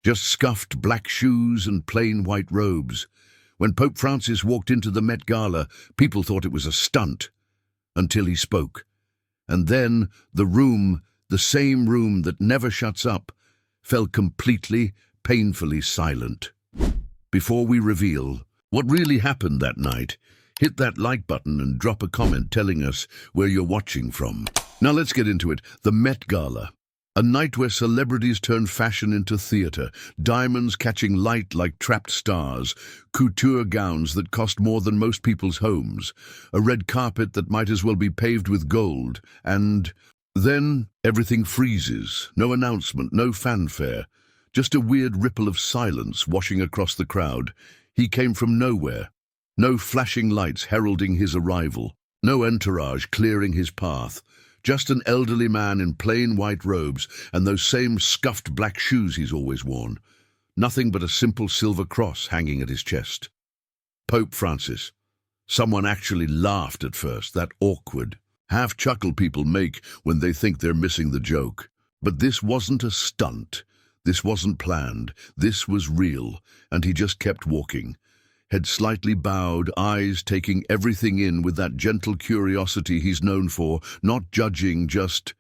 just scuffed black shoes and plain white robes. When Pope Francis walked into the Met Gala, people thought it was a stunt, until he spoke. And then the room, the same room that never shuts up, fell completely, painfully silent. Before we reveal what really happened that night, hit that like button and drop a comment telling us where you're watching from. Now let's get into it. The Met Gala. A night where celebrities turn fashion into theatre, diamonds catching light like trapped stars, couture gowns that cost more than most people's homes, a red carpet that might as well be paved with gold, and then everything freezes. No announcement, no fanfare, just a weird ripple of silence washing across the crowd. He came from nowhere. No flashing lights heralding his arrival, no entourage clearing his path. Just an elderly man in plain white robes and those same scuffed black shoes he's always worn. Nothing but a simple silver cross hanging at his chest. Pope Francis. Someone actually laughed at first, that awkward, half-chuckle people make when they think they're missing the joke. But this wasn't a stunt. This wasn't planned. This was real, and he just kept walking. Head slightly bowed, eyes taking everything in with that gentle curiosity he's known for, not judging, just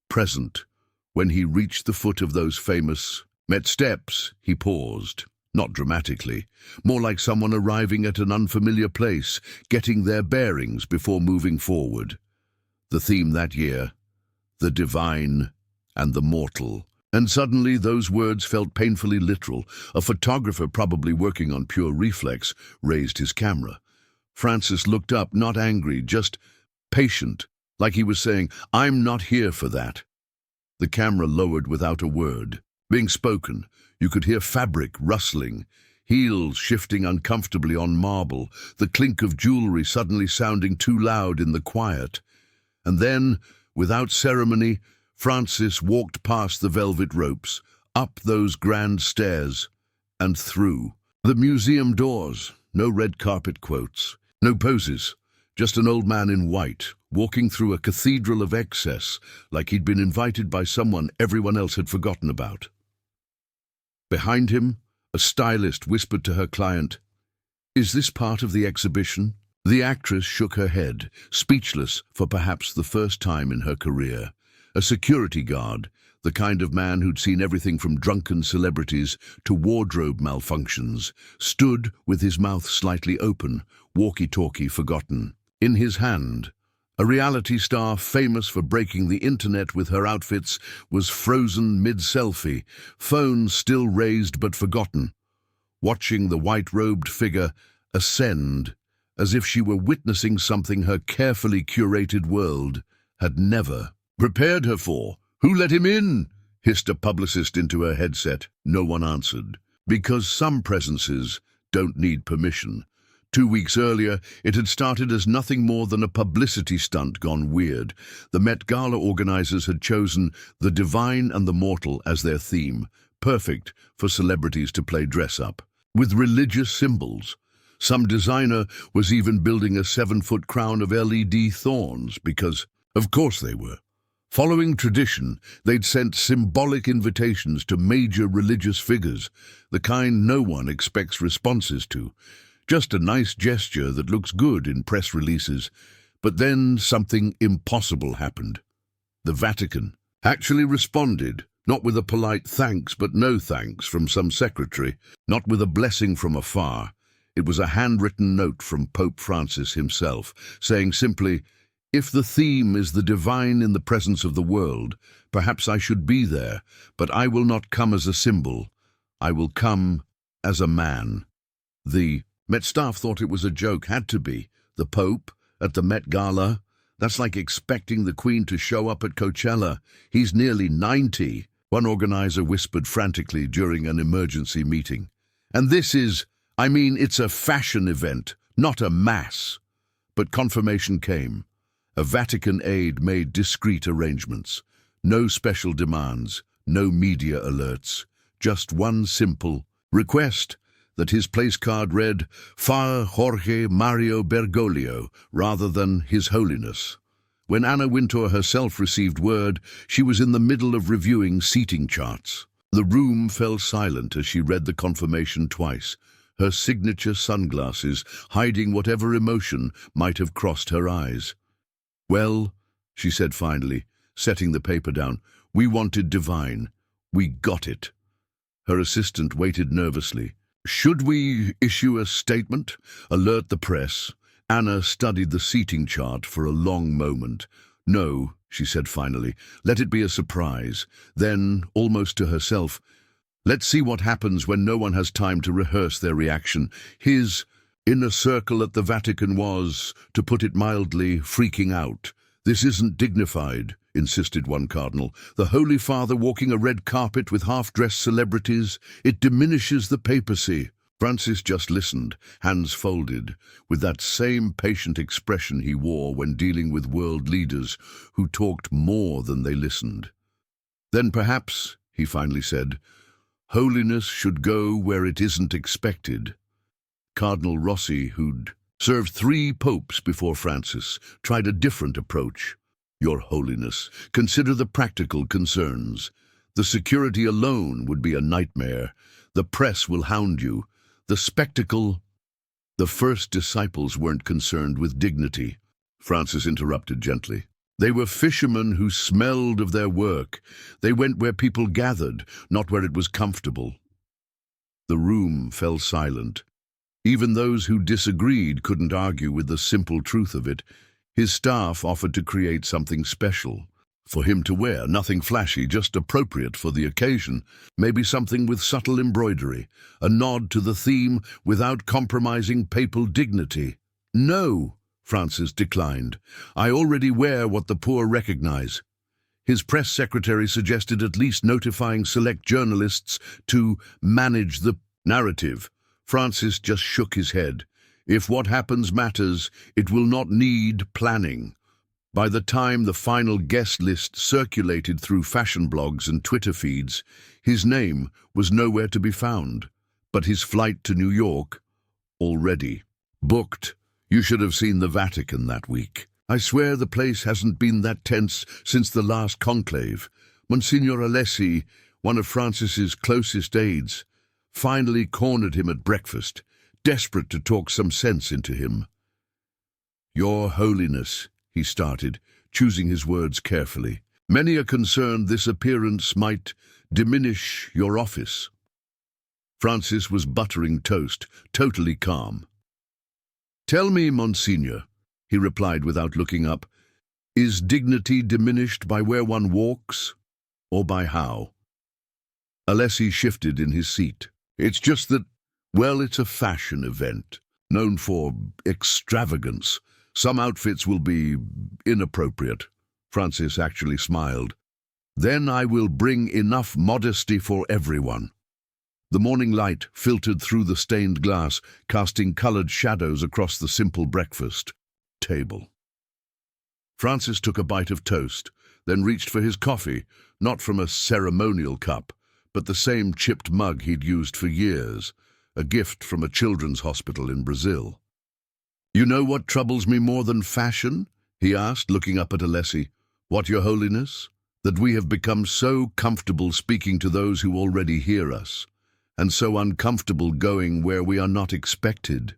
present. When he reached the foot of those famous Met steps, he paused, not dramatically, more like someone arriving at an unfamiliar place, getting their bearings before moving forward. The theme that year, the divine and the mortal. And suddenly those words felt painfully literal. A photographer, probably working on pure reflex, raised his camera. Francis looked up, not angry, just patient, like he was saying, "I'm not here for that." The camera lowered without a word. Being spoken, you could hear fabric rustling, heels shifting uncomfortably on marble, the clink of jewelry suddenly sounding too loud in the quiet. And then, without ceremony, Francis walked past the velvet ropes, up those grand stairs, and through. The museum doors, no red carpet quotes, no poses, just an old man in white, walking through a cathedral of excess, like he'd been invited by someone everyone else had forgotten about. Behind him, a stylist whispered to her client, "Is this part of the exhibition?" The actress shook her head, speechless for perhaps the first time in her career. A security guard, the kind of man who'd seen everything from drunken celebrities to wardrobe malfunctions, stood with his mouth slightly open, walkie-talkie forgotten. In his hand, a reality star famous for breaking the internet with her outfits was frozen mid-selfie, phone still raised but forgotten, watching the white-robed figure ascend as if she were witnessing something her carefully curated world had never prepared her for. "Who let him in?" hissed a publicist into her headset. No one answered. Because some presences don't need permission. 2 weeks earlier, it had started as nothing more than a publicity stunt gone weird. The Met Gala organizers had chosen the divine and the mortal as their theme, perfect for celebrities to play dress-up, with religious symbols. Some designer was even building a 7-foot crown of LED thorns because, of course they were. Following tradition, they'd sent symbolic invitations to major religious figures, the kind no one expects responses to. Just a nice gesture that looks good in press releases. But then something impossible happened. The Vatican actually responded, not with a polite thanks but no thanks from some secretary, not with a blessing from afar. It was a handwritten note from Pope Francis himself, saying simply, "If the theme is the divine in the presence of the world, perhaps I should be there, but I will not come as a symbol. I will come as a man." The Met staff thought it was a joke, had to be. The Pope at the Met Gala? That's like expecting the Queen to show up at Coachella. He's nearly 90, one organizer whispered frantically during an emergency meeting. And this is, it's a fashion event, not a mass. But confirmation came. A Vatican aide made discreet arrangements. No special demands, no media alerts. Just one simple request that his place card read Far Jorge Mario Bergoglio rather than His Holiness. When Anna Wintour herself received word, she was in the middle of reviewing seating charts. The room fell silent as she read the confirmation twice, her signature sunglasses hiding whatever emotion might have crossed her eyes. "Well," she said finally, setting the paper down, "we wanted divine. We got it." Her assistant waited nervously. "Should we issue a statement? Alert the press?" Anna studied the seating chart for a long moment. "No," she said finally, "let it be a surprise." Then, almost to herself, "Let's see what happens when no one has time to rehearse their reaction." His inner circle at the Vatican was, to put it mildly, freaking out. "This isn't dignified," insisted one cardinal. "The Holy Father walking a red carpet with half-dressed celebrities, it diminishes the papacy." Francis just listened, hands folded, with that same patient expression he wore when dealing with world leaders who talked more than they listened. "Then perhaps," he finally said, "holiness should go where it isn't expected." Cardinal Rossi, who'd served 3 popes before Francis, tried a different approach. "Your Holiness, consider the practical concerns. The security alone would be a nightmare. The press will hound you. The spectacle—" The first disciples weren't concerned with dignity, Francis interrupted gently. They were fishermen who smelled of their work. They went where people gathered, not where it was comfortable. The room fell silent. Even those who disagreed couldn't argue with the simple truth of it. His staff offered to create something special for him to wear, nothing flashy, just appropriate for the occasion. Maybe something with subtle embroidery, a nod to the theme without compromising papal dignity. "No," Francis declined. "I already wear what the poor recognize." His press secretary suggested at least notifying select journalists to manage the narrative. Francis just shook his head. "If what happens matters, it will not need planning." By the time the final guest list circulated through fashion blogs and Twitter feeds, his name was nowhere to be found. But his flight to New York, already booked. You should have seen the Vatican that week. I swear the place hasn't been that tense since the last conclave. Monsignor Alessi, one of Francis's closest aides, finally cornered him at breakfast, desperate to talk some sense into him. "Your Holiness," he started, choosing his words carefully. "Many are concerned this appearance might diminish your office." Francis was buttering toast, totally calm. "Tell me, Monsignor," he replied without looking up, "is dignity diminished by where one walks, or by how?" Alessi shifted in his seat. "It's just that, well, it's a fashion event, known for extravagance. Some outfits will be inappropriate." Francis actually smiled. "Then I will bring enough modesty for everyone." The morning light filtered through the stained glass, casting colored shadows across the simple breakfast table. Francis took a bite of toast, then reached for his coffee, not from a ceremonial cup, but the same chipped mug he'd used for years, a gift from a children's hospital in Brazil. "You know what troubles me more than fashion?" he asked, looking up at Alessi. "What, Your Holiness? That we have become so comfortable speaking to those who already hear us, and so uncomfortable going where we are not expected."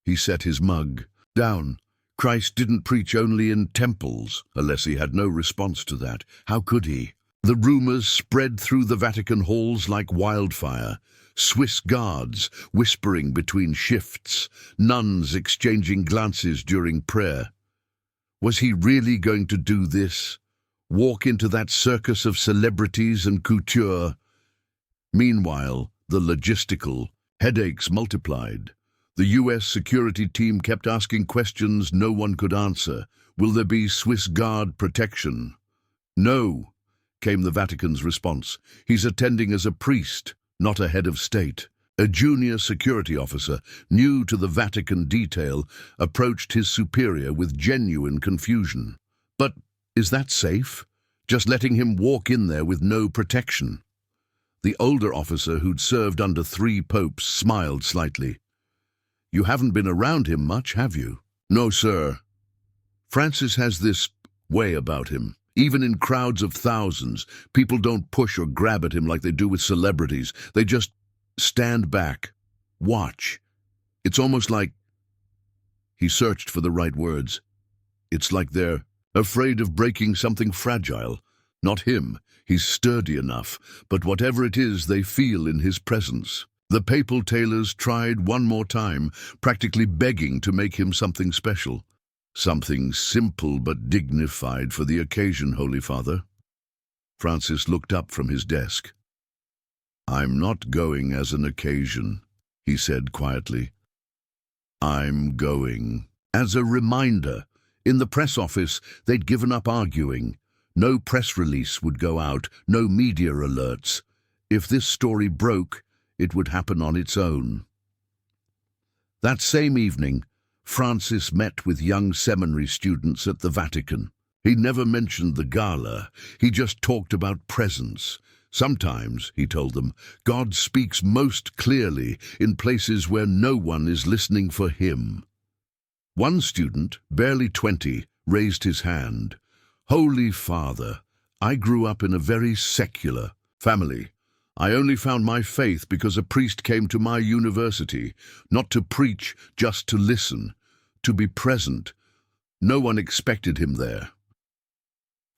He set his mug down. "Christ didn't preach only in temples." Alessi had no response to that. How could he? The rumors spread through the Vatican halls like wildfire. Swiss guards whispering between shifts, nuns exchanging glances during prayer. Was he really going to do this? Walk into that circus of celebrities and couture? Meanwhile, the logistical headaches multiplied. The U.S. security team kept asking questions no one could answer. Will there be Swiss Guard protection? "No," came the Vatican's response. "He's attending as a priest, not a head of state." A junior security officer, new to the Vatican detail, approached his superior with genuine confusion. "But is that safe? Just letting him walk in there with no protection?" The older officer, who'd served under 3 popes, smiled slightly. "You haven't been around him much, have you?" "No, sir. Francis has this way about him. Even in crowds of thousands, people don't push or grab at him like they do with celebrities. They just stand back, watch. It's almost like he searched for the right words. It's like they're afraid of breaking something fragile. Not him. He's sturdy enough, but whatever it is they feel in his presence. The papal tailors tried one more time, practically begging to make him something special. Something simple but dignified for the occasion, Holy Father. Francis looked up from his desk. "I'm not going as an occasion," he said quietly. "I'm going as a reminder." In the press office, they'd given up arguing. No press release would go out, no media alerts. If this story broke, it would happen on its own. That same evening, Francis met with young seminary students at the Vatican. He never mentioned the gala, he just talked about presence. Sometimes, he told them, God speaks most clearly in places where no one is listening for him. One student, barely 20, raised his hand. "Holy Father, I grew up in a very secular family. I only found my faith because a priest came to my university, not to preach, just to listen, to be present. No one expected him there."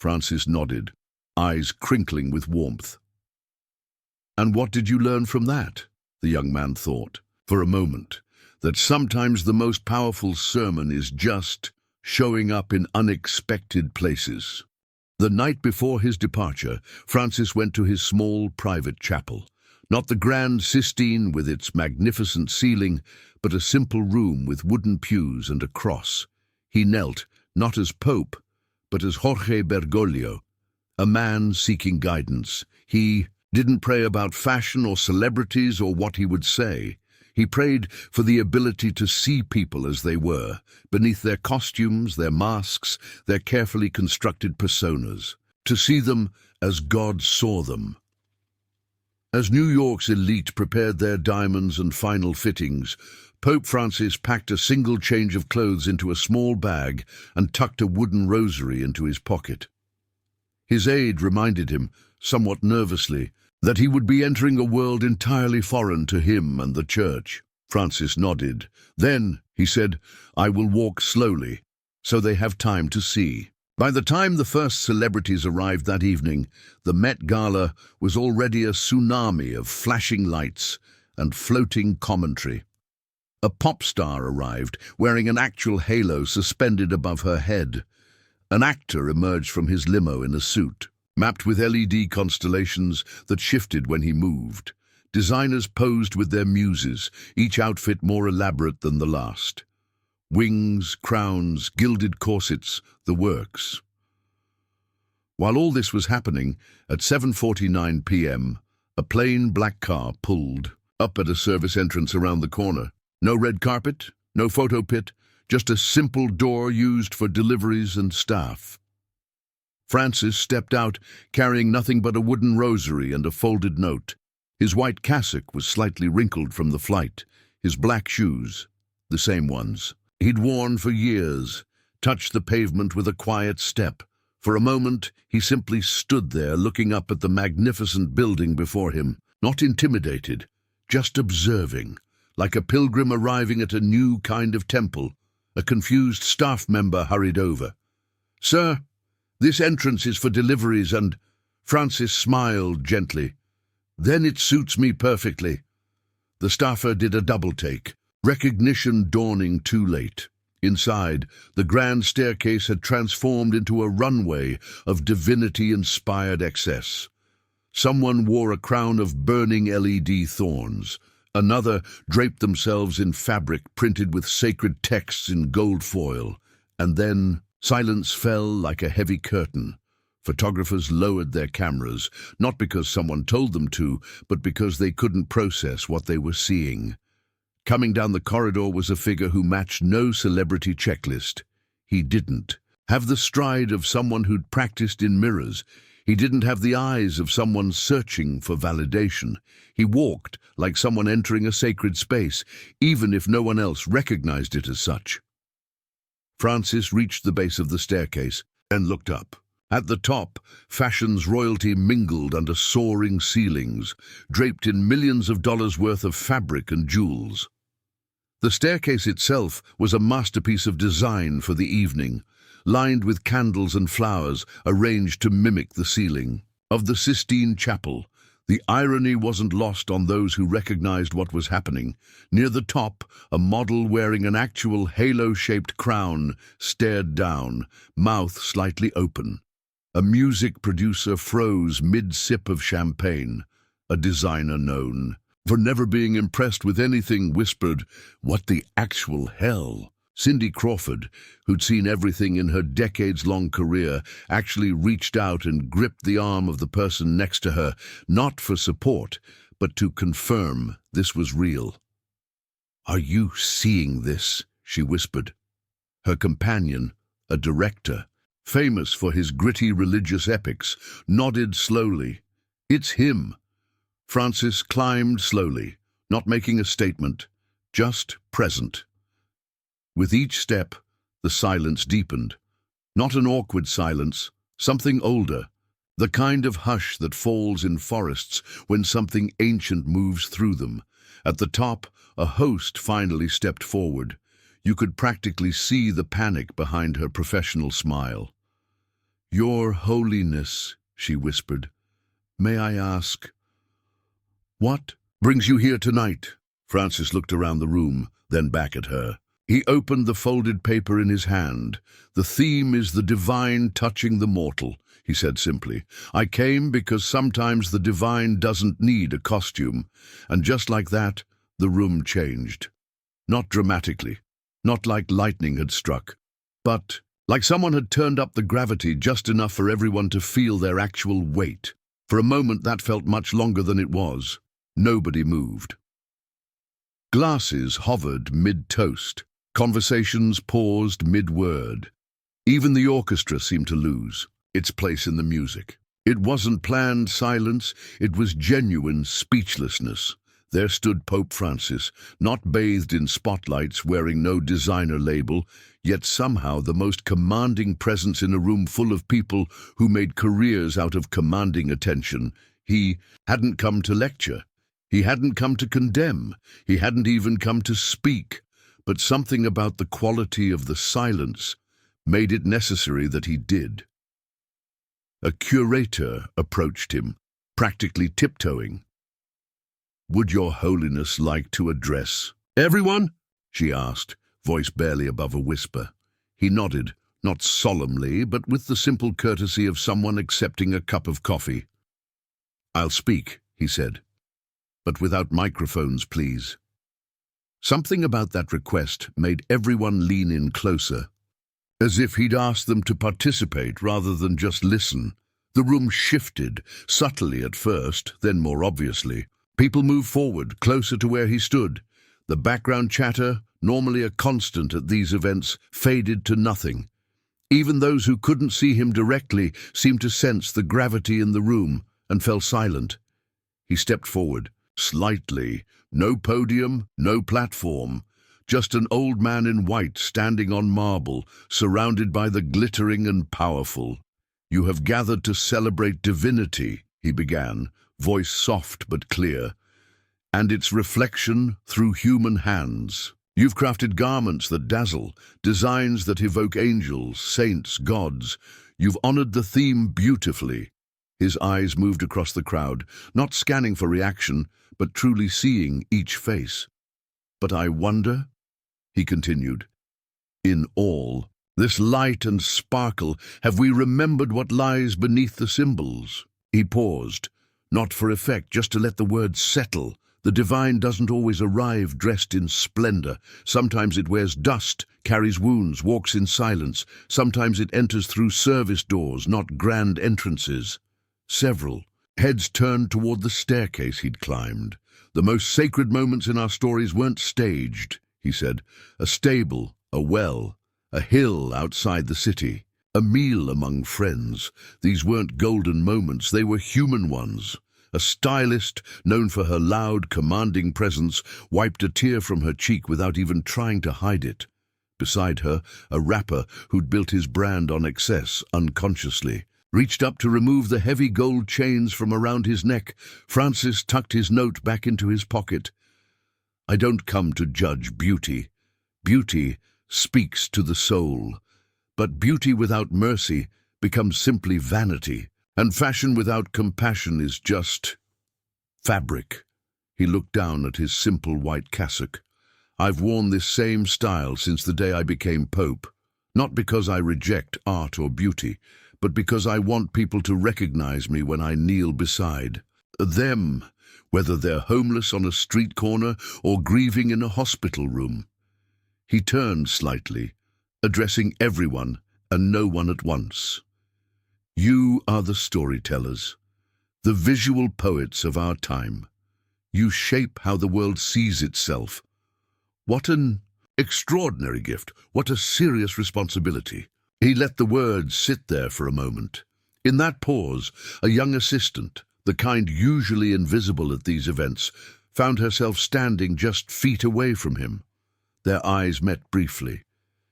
Francis nodded, eyes crinkling with warmth. "And what did you learn from that?" the young man thought, for a moment, that sometimes the most powerful sermon is just showing up in unexpected places. The night before his departure, Francis went to his small private chapel. Not the grand Sistine with its magnificent ceiling, but a simple room with wooden pews and a cross. He knelt, not as Pope, but as Jorge Bergoglio, a man seeking guidance. He didn't pray about fashion or celebrities or what he would say. He prayed for the ability to see people as they were, beneath their costumes, their masks, their carefully constructed personas, to see them as God saw them. As New York's elite prepared their diamonds and final fittings, Pope Francis packed a single change of clothes into a small bag and tucked a wooden rosary into his pocket. His aide reminded him, somewhat nervously, that he would be entering a world entirely foreign to him and the church. Francis nodded. "Then," he said, "I will walk slowly, so they have time to see." By the time the first celebrities arrived that evening, the Met Gala was already a tsunami of flashing lights and floating commentary. A pop star arrived, wearing an actual halo suspended above her head. An actor emerged from his limo in a suit, mapped with LED constellations that shifted when he moved. Designers posed with their muses, each outfit more elaborate than the last. Wings, crowns, gilded corsets, the works. While all this was happening, at 7:49 p.m., a plain black car pulled up at a service entrance around the corner. No red carpet, no photo pit, just a simple door used for deliveries and staff. Francis stepped out, carrying nothing but a wooden rosary and a folded note. His white cassock was slightly wrinkled from the flight. His black shoes, the same ones he'd worn for years, touched the pavement with a quiet step. For a moment, he simply stood there looking up at the magnificent building before him, not intimidated, just observing, like a pilgrim arriving at a new kind of temple. A confused staff member hurried over. "Sir, this entrance is for deliveries and—" Francis smiled gently. "Then it suits me perfectly." The staffer did a double take, recognition dawning too late. Inside, the grand staircase had transformed into a runway of divinity-inspired excess. Someone wore a crown of burning LED thorns. Another draped themselves in fabric printed with sacred texts in gold foil. And then silence fell like a heavy curtain. Photographers lowered their cameras, not because someone told them to, but because they couldn't process what they were seeing. Coming down the corridor was a figure who matched no celebrity checklist. He didn't have the stride of someone who'd practiced in mirrors. He didn't have the eyes of someone searching for validation. He walked like someone entering a sacred space, even if no one else recognized it as such. Francis reached the base of the staircase and looked up. At the top, fashion's royalty mingled under soaring ceilings, draped in millions of dollars worth of fabric and jewels. The staircase itself was a masterpiece of design for the evening, lined with candles and flowers arranged to mimic the ceiling. Of the Sistine Chapel, the irony wasn't lost on those who recognized what was happening. Near the top, a model wearing an actual halo-shaped crown stared down, mouth slightly open. A music producer froze mid-sip of champagne. A designer known for never being impressed with anything whispered, "What the actual hell?" Cindy Crawford, who'd seen everything in her decades-long career, actually reached out and gripped the arm of the person next to her, not for support, but to confirm this was real. "Are you seeing this?" she whispered. Her companion, a director, famous for his gritty religious epics, nodded slowly. "It's him." Francis climbed slowly, not making a statement, just present. With each step, the silence deepened. Not an awkward silence, something older, the kind of hush that falls in forests when something ancient moves through them. At the top, a host finally stepped forward. You could practically see the panic behind her professional smile. "Your Holiness," she whispered, "may I ask, what brings you here tonight?" Francis looked around the room, then back at her. He opened the folded paper in his hand. "The theme is the divine touching the mortal," he said simply. "I came because sometimes the divine doesn't need a costume." And just like that, the room changed. Not dramatically, not like lightning had struck, but like someone had turned up the gravity just enough for everyone to feel their actual weight. For a moment that felt much longer than it was. Nobody moved. Glasses hovered mid-toast. Conversations paused mid-word. Even the orchestra seemed to lose its place in the music. It wasn't planned silence, it was genuine speechlessness. There stood Pope Francis, not bathed in spotlights, wearing no designer label, yet somehow the most commanding presence in a room full of people who made careers out of commanding attention. He hadn't come to lecture. He hadn't come to condemn. He hadn't even come to speak. But something about the quality of the silence made it necessary that he did. A curator approached him, practically tiptoeing. "Would Your Holiness like to address everyone?" she asked, voice barely above a whisper. He nodded, not solemnly, but with the simple courtesy of someone accepting a cup of coffee. "I'll speak," he said, "but without microphones, please." Something about that request made everyone lean in closer, as if he'd asked them to participate rather than just listen. The room shifted, subtly at first, then more obviously. People moved forward, closer to where he stood. The background chatter, normally a constant at these events, faded to nothing. Even those who couldn't see him directly seemed to sense the gravity in the room and fell silent. He stepped forward, slightly. No podium, no platform. Just an old man in white standing on marble, surrounded by the glittering and powerful. "You have gathered to celebrate divinity," he began, voice soft but clear, "and its reflection through human hands. You've crafted garments that dazzle, designs that evoke angels, saints, gods. You've honored the theme beautifully." His eyes moved across the crowd, not scanning for reaction, but truly seeing each face. "But I wonder," he continued, "in all this light and sparkle, have we remembered what lies beneath the symbols?" He paused, not for effect, just to let the words settle. The divine doesn't always arrive dressed in splendor. Sometimes it wears dust, carries wounds, walks in silence. Sometimes it enters through service doors, not grand entrances. Several heads turned toward the staircase he'd climbed. "The most sacred moments in our stories weren't staged," he said. "A stable, a well, a hill outside the city, a meal among friends. These weren't golden moments, they were human ones." A stylist, known for her loud, commanding presence, wiped a tear from her cheek without even trying to hide it. Beside her, a rapper who'd built his brand on excess unconsciously. reached up to remove the heavy gold chains from around his neck. Francis tucked his note back into his pocket. I don't come to judge beauty. Beauty speaks to the soul. But beauty without mercy becomes simply vanity, and fashion without compassion is just fabric. He looked down at his simple white cassock. I've worn this same style since the day I became Pope, not because I reject art or beauty, but because I want people to recognize me when I kneel beside them, whether they're homeless on a street corner or grieving in a hospital room. He turned slightly, addressing everyone and no one at once. You are the storytellers, the visual poets of our time. You shape how the world sees itself. What an extraordinary gift, what a serious responsibility. He let the words sit there for a moment. In that pause, a young assistant, the kind usually invisible at these events, found herself standing just feet away from him. Their eyes met briefly.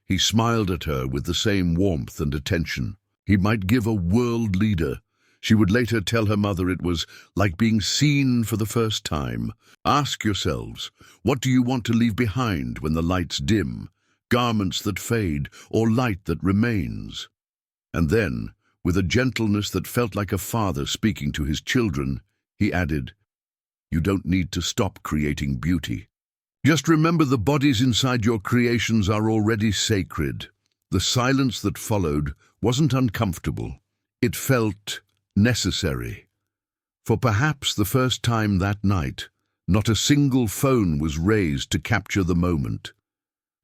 He smiled at her with the same warmth and attention. He might give a world leader. She would later tell her mother it was like being seen for the first time. Ask yourselves, what do you want to leave behind when the lights dim? Garments that fade, or light that remains? And then, with a gentleness that felt like a father speaking to his children, he added, you don't need to stop creating beauty. Just remember the bodies inside your creations are already sacred. The silence that followed wasn't uncomfortable. It felt necessary. For perhaps the first time that night, not a single phone was raised to capture the moment.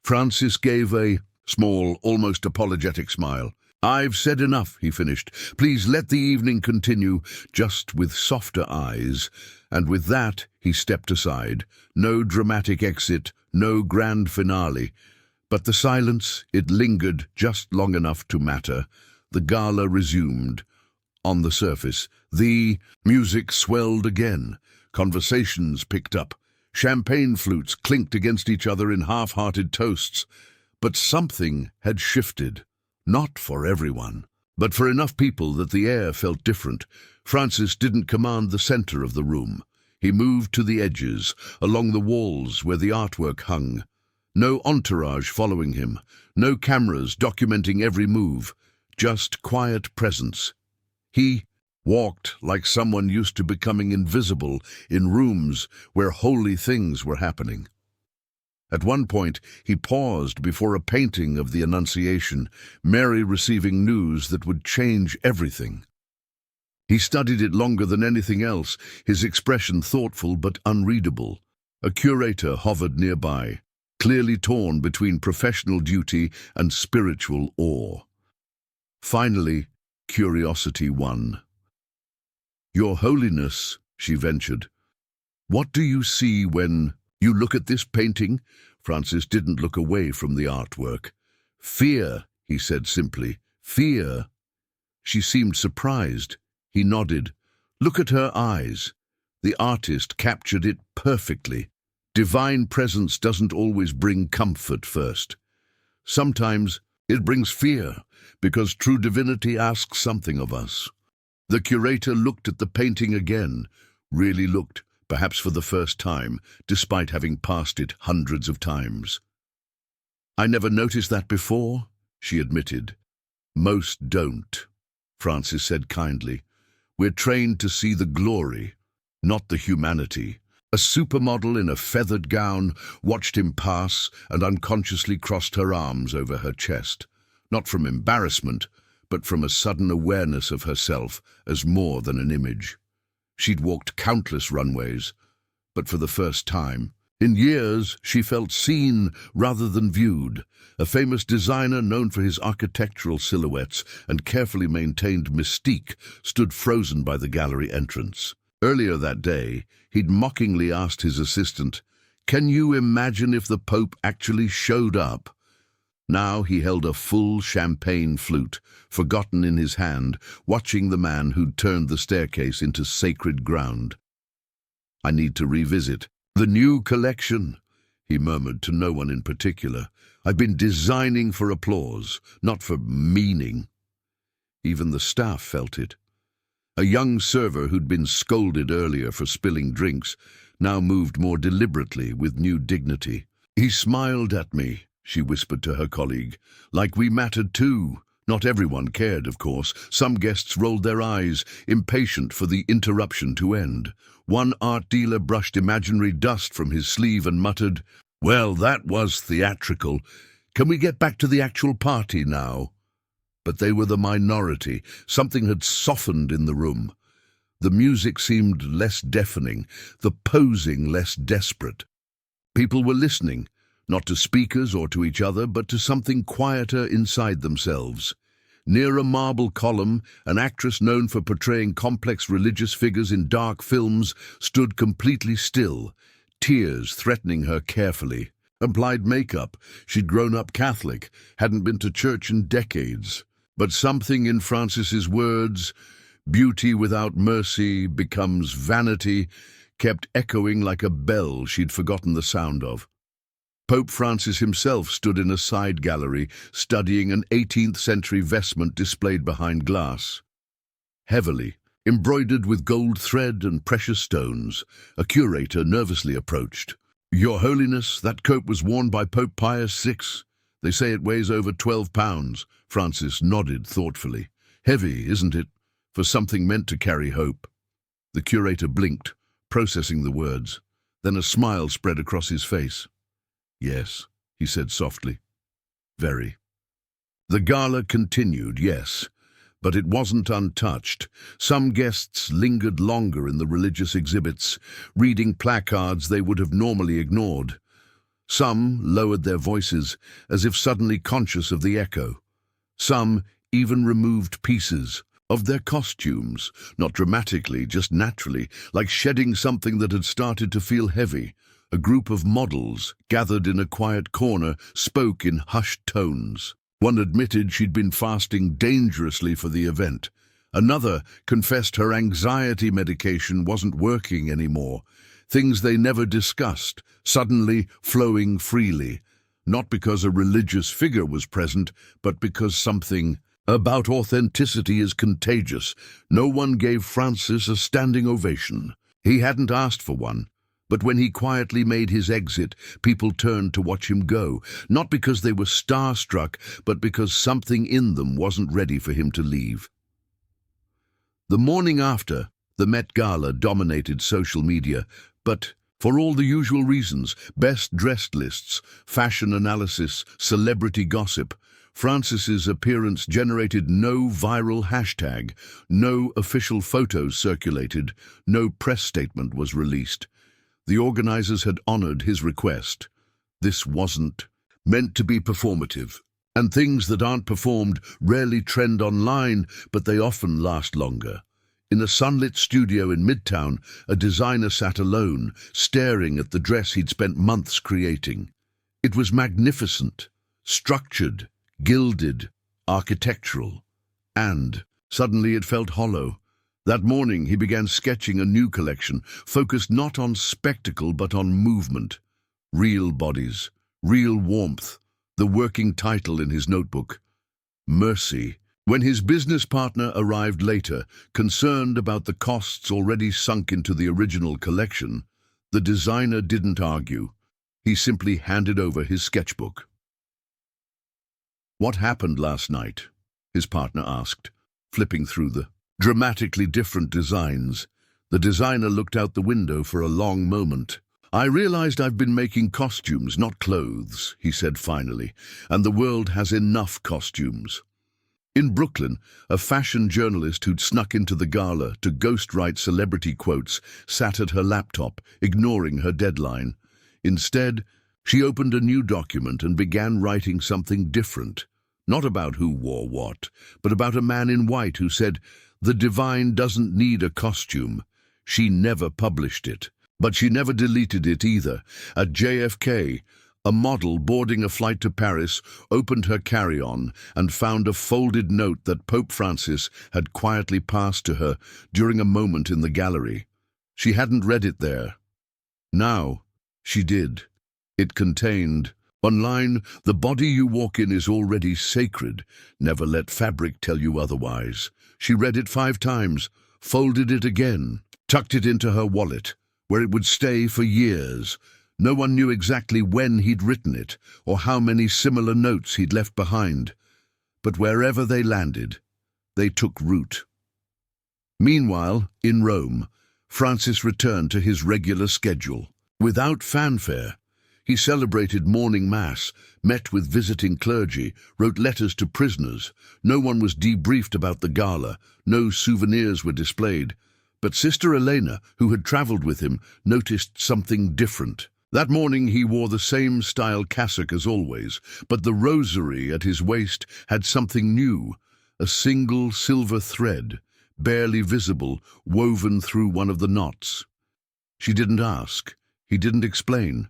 Francis gave a small, almost apologetic smile. I've said enough, he finished. Please let the evening continue, just with softer eyes. And with that, he stepped aside. No dramatic exit, no grand finale. But the silence, it lingered just long enough to matter. The gala resumed. On the surface, the music swelled again. Conversations picked up. Champagne flutes clinked against each other in half-hearted toasts. But something had shifted. Not for everyone, but for enough people that the air felt different. Francis didn't command the center of the room. He moved to the edges, along the walls where the artwork hung. No entourage following him, no cameras documenting every move, just quiet presence. He walked like someone used to becoming invisible in rooms where holy things were happening. At one point, he paused before a painting of the Annunciation, Mary receiving news that would change everything. He studied it longer than anything else, his expression thoughtful but unreadable. A curator hovered nearby, clearly torn between professional duty and spiritual awe. Finally, curiosity won. Your Holiness, she ventured, what do you see when you look at this painting? Francis didn't look away from the artwork. Fear, he said simply. Fear. She seemed surprised. He nodded. Look at her eyes. The artist captured it perfectly. Divine presence doesn't always bring comfort first. Sometimes it brings fear, because true divinity asks something of us. The curator looked at the painting again, really looked, perhaps for the first time, despite having passed it hundreds of times. I never noticed that before, she admitted. Most don't, Francis said kindly. We're trained to see the glory, not the humanity. A supermodel in a feathered gown watched him pass and unconsciously crossed her arms over her chest, not from embarrassment, but from a sudden awareness of herself as more than an image. She'd walked countless runways, but for the first time, in years, she felt seen rather than viewed. A famous designer known for his architectural silhouettes and carefully maintained mystique stood frozen by the gallery entrance. Earlier that day, he'd mockingly asked his assistant, "Can you imagine if the Pope actually showed up?" Now he held a full champagne flute, forgotten in his hand, watching the man who'd turned the staircase into sacred ground. "I need to revisit the new collection," he murmured to no one in particular. "I've been designing for applause, not for meaning." Even the staff felt it. A young server who'd been scolded earlier for spilling drinks now moved more deliberately with new dignity. "He smiled at me," she whispered to her colleague, "like we mattered too." Not everyone cared, of course. Some guests rolled their eyes, impatient for the interruption to end. One art dealer brushed imaginary dust from his sleeve and muttered, "Well, that was theatrical. Can we get back to the actual party now?" But they were the minority. Something had softened in the room. The music seemed less deafening, the posing less desperate. People were listening, not to speakers or to each other, but to something quieter inside themselves. Near a marble column, an actress known for portraying complex religious figures in dark films stood completely still, tears threatening her carefully. Applied makeup. She'd grown up Catholic, hadn't been to church in decades. But something in Francis's words, "Beauty without mercy becomes vanity," kept echoing like a bell she'd forgotten the sound of. Pope Francis himself stood in a side gallery, studying an 18th century vestment displayed behind glass. Heavily, embroidered with gold thread and precious stones, a curator nervously approached. "Your Holiness, that coat was worn by Pope Pius VI. They say it weighs over 12 pounds. Francis nodded thoughtfully. "Heavy, isn't it, for something meant to carry hope?" The curator blinked, processing the words. Then a smile spread across his face. "Yes," he said softly. "Very." The gala continued, yes, but it wasn't untouched. Some guests lingered longer in the religious exhibits, reading placards they would have normally ignored. Some lowered their voices, as if suddenly conscious of the echo. Some even removed pieces of their costumes, not dramatically, just naturally, like shedding something that had started to feel heavy. A group of models, gathered in a quiet corner, spoke in hushed tones. One admitted she'd been fasting dangerously for the event. Another confessed her anxiety medication wasn't working anymore. Things they never discussed, suddenly flowing freely. Not because a religious figure was present, but because something about authenticity is contagious. No one gave Francis a standing ovation. He hadn't asked for one. But when he quietly made his exit, people turned to watch him go, not because they were starstruck, but because something in them wasn't ready for him to leave. The morning after, the Met Gala dominated social media, but for all the usual reasons, best-dressed lists, fashion analysis, celebrity gossip, Francis's appearance generated no viral hashtag, no official photos circulated, no press statement was released. The organizers had honored his request. This wasn't meant to be performative, and things that aren't performed rarely trend online, but they often last longer. In a sunlit studio in Midtown, a designer sat alone, staring at the dress he'd spent months creating. It was magnificent, structured, gilded, architectural, and suddenly it felt hollow. That morning he began sketching a new collection, focused not on spectacle but on movement. Real bodies, real warmth, the working title in his notebook, Mercy. When his business partner arrived later, concerned about the costs already sunk into the original collection, the designer didn't argue. He simply handed over his sketchbook. "What happened last night?" his partner asked, flipping through the dramatically different designs. The designer looked out the window for a long moment. "I realized I've been making costumes, not clothes," he said finally, "and the world has enough costumes." In Brooklyn, a fashion journalist who'd snuck into the gala to ghostwrite celebrity quotes sat at her laptop, ignoring her deadline. Instead, she opened a new document and began writing something different. Not about who wore what, but about a man in white who said, "The divine doesn't need a costume." She never published it, but she never deleted it either. At JFK, a model boarding a flight to Paris opened her carry-on and found a folded note that Pope Francis had quietly passed to her during a moment in the gallery. She hadn't read it there. Now, she did. It contained, Online, the body you walk in is already sacred. Never let fabric tell you otherwise. She read it 5 times, folded it again, tucked it into her wallet, where it would stay for years. No one knew exactly when he'd written it, or how many similar notes he'd left behind. But wherever they landed, they took root. Meanwhile, in Rome, Francis returned to his regular schedule. Without fanfare, he celebrated morning mass, met with visiting clergy, wrote letters to prisoners. No one was debriefed about the gala, no souvenirs were displayed. But Sister Elena, who had travelled with him, noticed something different. That morning he wore the same style cassock as always, but the rosary at his waist had something new, a single silver thread, barely visible, woven through one of the knots. She didn't ask, he didn't explain,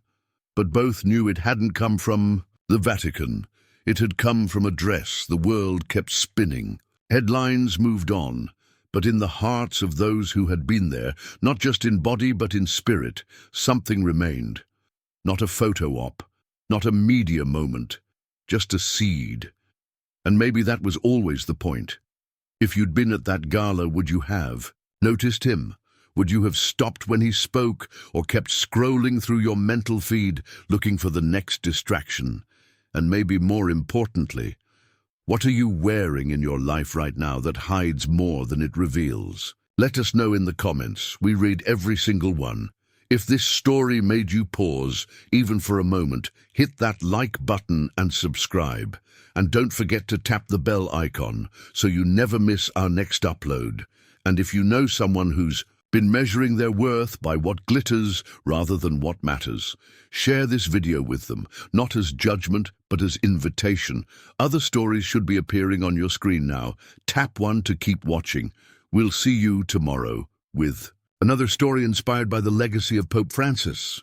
but both knew it hadn't come from the Vatican. It had come from a dress. The world kept spinning. Headlines moved on, but in the hearts of those who had been there, not just in body but in spirit, something remained. Not a photo op, not a media moment, just a seed. And maybe that was always the point. If you'd been at that gala, would you have noticed him? Would you have stopped when he spoke, or kept scrolling through your mental feed, looking for the next distraction? And maybe more importantly, what are you wearing in your life right now that hides more than it reveals? Let us know in the comments. We read every single one. If this story made you pause, even for a moment, hit that like button and subscribe. And don't forget to tap the bell icon so you never miss our next upload. And if you know someone who's been measuring their worth by what glitters rather than what matters, share this video with them, not as judgment, but as invitation. Other stories should be appearing on your screen now. Tap one to keep watching. We'll see you tomorrow with another story inspired by the legacy of Pope Francis.